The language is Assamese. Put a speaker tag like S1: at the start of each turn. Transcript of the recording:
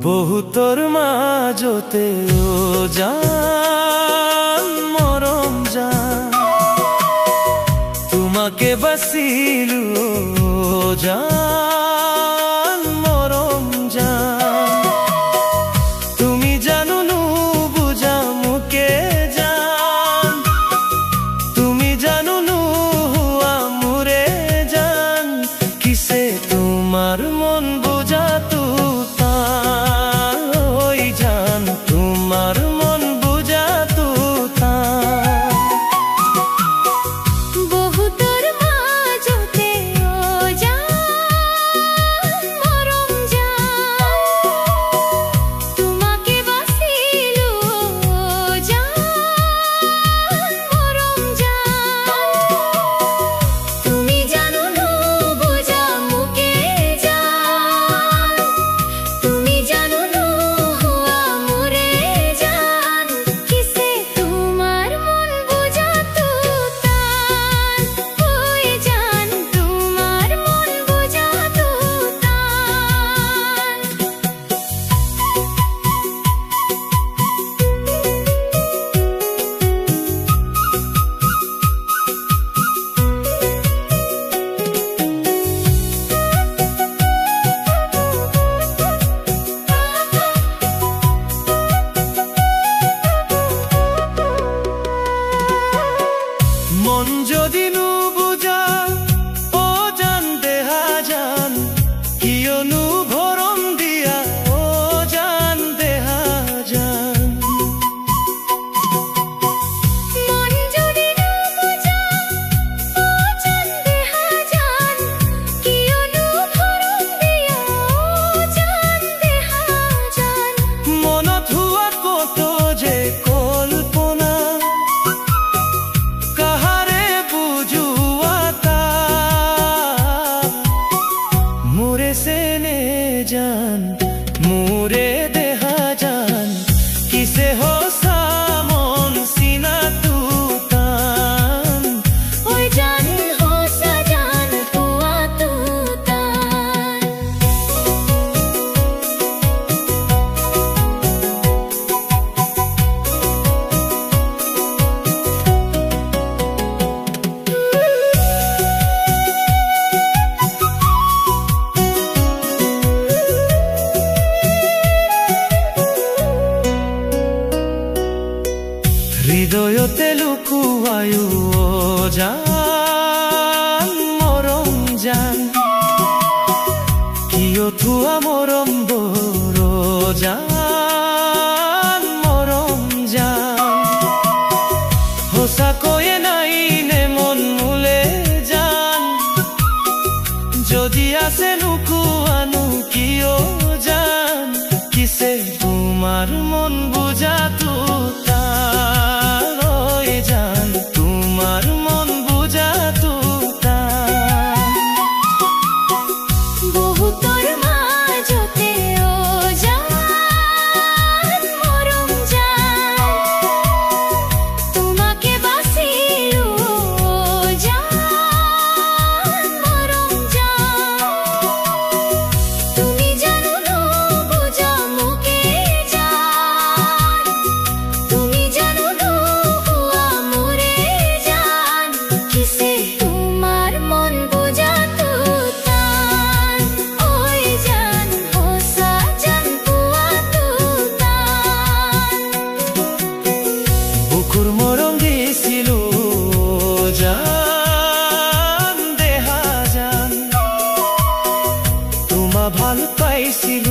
S1: বহুতর মাজতে ও জান মরম জান, তোমাকে বাসিলু ও জান মরম জান। তুমি জানো নু বুঝা মুকে জান, তুমি জানো নু হুয়া মুরে জান, কিসে তোমার মন বুঝা তু মন যদি নু বুঝা ও জান দেহা জান, কিয় নু ভরম দিয়া ও জান দেহা জান।
S2: মন যদি নু বুঝা ও জান দেহা জান, কিয় নু ভরম দিয়া ও জান দেহা জান।
S1: মনত হুয়া কত যে কল্পনা, जान मुरे देहा जान, किसे हो सामोन सीना तू तान,
S2: ओए जान हो सा जान तुआ तू तान।
S1: হৃদয়তে লুকুয়ায়ু ও জান মরম জান, কিয় থুয়া মরম বড় জান মরম জান। হোসা কয়ে নাই নে মন মুলে জান, যদি আসে লুকুয়ানু কিয় জান, কিসে তোমার মন বুঝা তু মরম দিছিল জান দেহা জান, তোমা ভাল পাইছিল